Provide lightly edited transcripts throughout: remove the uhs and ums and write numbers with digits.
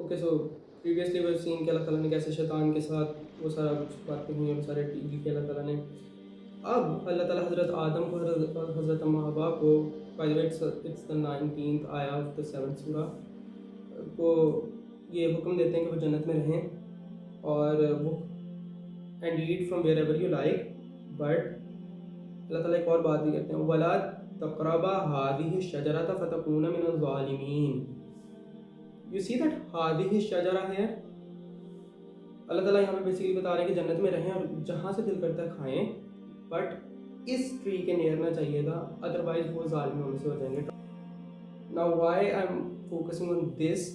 Okay, so previously we have seen कि अल्लाह ताला ने कैसे शैतान के साथ वो सारा कुछ बातें हुई और सारे डील किए अल्लाह ताला ने। अब अल्लाह ताला हज़रत आदम को और हज़रत हव्वा को, by the way it's the 19th आया ऑफ द 7th सूरा को ये हुक्म देते हैं कि वो जन्नत में रहें और वो and eat from wherever you like, but Allah ताला एक और बात भी कहते हैं, वला तक़रबा हादिहि शजरत फतकूना मिनज़ ज़ालिमीन। यू सी दैट हादिहि शजरा है, अल्लाह ताला यहाँ पे बेसिकली बता रहे हैं कि जन्नत में रहें और जहाँ से दिल करता है खाएं, बट इस ट्री के नियर ना चाहिएगा, अदरवाइज वो ज़ालिमों में से हो जाएंगे। Now why I am focusing on this,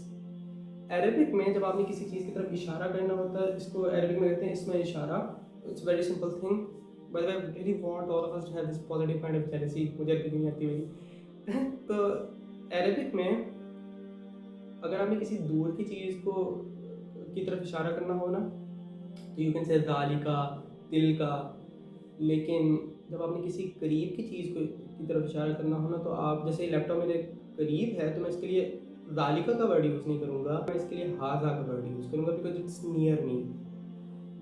Arabic में जब आपने किसी चीज़ की तरफ इशारा करना होता है, इसको अरबिक में कहते हैं इसमें इशारा। It's very simple thing, but I really want all of us to have this positive kind of jealousy, मुझे अरबिक नहीं आती मेरी तो अरबिक में अगर आपने किसी दूर की चीज़ को की तरफ इशारा करना हो ना, तो यू कैन से ज़ालिका, दिल का। लेकिन जब आपने किसी करीब की चीज़ को की तरफ इशारा करना हो ना, तो आप जैसे लैपटॉप मेरे करीब है तो मैं इसके लिए ज़ालिका का वर्ड यूज़ नहीं करूँगा, मैं इसके लिए हाज़ा का वर्ड यूज़ करूँगा, बिकॉज इट्स नियर मी।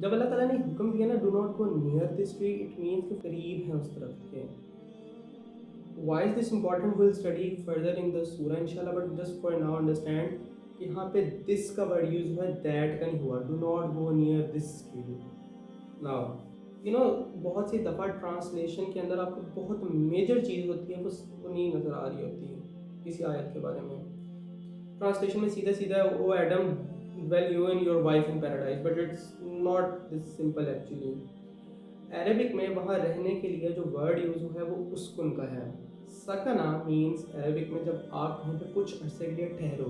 जब अल्लाह ताला ने हुक्म दिया ना, do not go near this tree, it means कि करीब है उस तरफ के। Why is this important? We'll study further in the surah inshallah, but just for now understand कि यहाँ पे this का वर्ड यूज हुआ है, that का नहीं हुआ। Do not go near this tree. Now, you know, बहुत सी दफ़ा ट्रांसलेशन के अंदर आपको बहुत मेजर चीज़ होती है, वो नहीं नज़र आ रही होती है किसी आयत के बारे में। ट्रांसलेशन में सीधा सीधा O Adam dwell you and your wife in paradise, but it's not this simple actually. Arabic में वहाँ रहने के लिए जो वर्ड यूज़ हुआ है वो उस्कुन का है। सकना मीन्स अरबिक में जब आप कहीं पे कुछ अरसे के लिए ठहरो,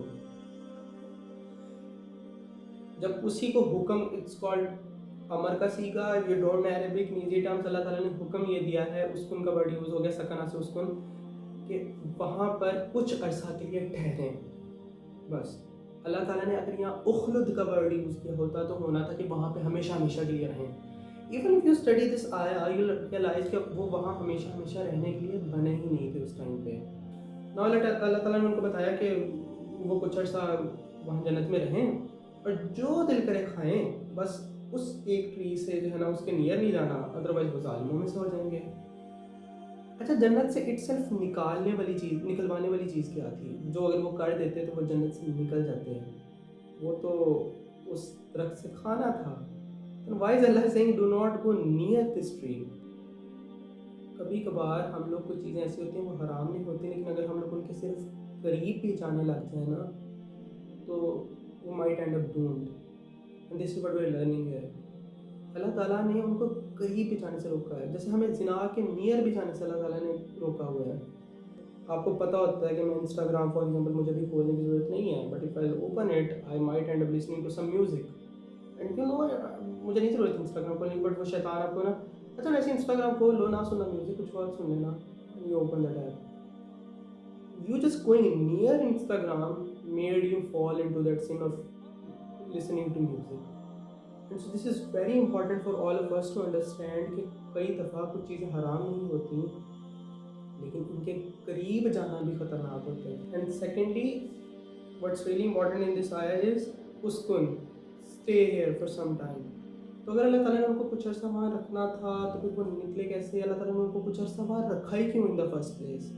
जब उसी को हुक्म, इट्स कॉल्ड अमर का सीगा। ये डोंट नो अरबिक नीजी टर्म्स, अल्लाह ताला ने हुक्म ये दिया है, उस्कुन का वर्ड यूज़ हो गया सकना से उस्कुन, कि वहाँ पर कुछ अरसा के लिए ठहरें बस। अल्लाह ताला ने अगर यहाँ उखलुद का वर्ड यूज़ किया होता तो होना था कि वहाँ पे हमेशा हमेशा के लिए रहें। Even if you study this आया, यू रियलाइज कि वो वहाँ हमेशा हमेशा रहने के लिए बने ही नहीं थे उस टाइम पे। ना अल्लाह ताला ने उनको बताया कि वो कुछ अर्सा वहाँ जन्नत में रहें और जो दिल करे खाएं, बस उस एक ट्री से जो है ना उसके नियर नहीं जाना, अदरवाइज वो ज़ालिमों में से हो जाएंगे। अच्छा, जन्नत से इटसेल्फ निकलवाने वाली चीज़ क्या थी, जो अगर वो कर देते तो वो जन्नत से निकल जाते हैं? वो तो उस दरख्त से खाना था। Why is Allah saying do not go near this tree? कभी कभार हम लोग कुछ चीज़ें ऐसी होती हैं वो हराम नहीं होती, लेकिन अगर हम लोग उनके सिर्फ करीब भी जाने लग जाए ना, तो वो might end up doomed, and this is what we are learning here. Allah ताला ने उनको करीब भी जाने से रोका है, जैसे हमें जिना के नियर भी जाने से अल्लाह ताला ने रोका हुआ है। आपको पता होता है कि मैं इंस्टाग्राम फॉर एग्जांपल मुझे भी खोलने की ज़रूरत नहीं है, but if I open it I might end up listening to some music, and you know मुझे नहीं ज़रूरत इंस्टाग्राम खोलने की, बट वो शैतान आपको ना, अच्छा वैसे इंस्टाग्राम खोल लो, ना सुनना म्यूज़िक, कुछ और सुन लेना, you open that app, you just going near Instagram made you fall into that sin of listening to music. And so this is very important for all of us to understand कि कई दफ़ा कुछ चीज़ें हराम नहीं होती, लेकिन उनके करीब जाना भी ख़तरनाक होता है। And secondly what's really important in this ayah is uskun, stay here for some time. तो अगर अल्लाह ताला ने उनको कुछ अर्सा वहाँ रखना था तो फिर वो निकले कैसे? अल्लाह ताला ने उनको कुछ अर्सा वहाँ रखा ही क्यों इन द फर्स्ट प्लेस?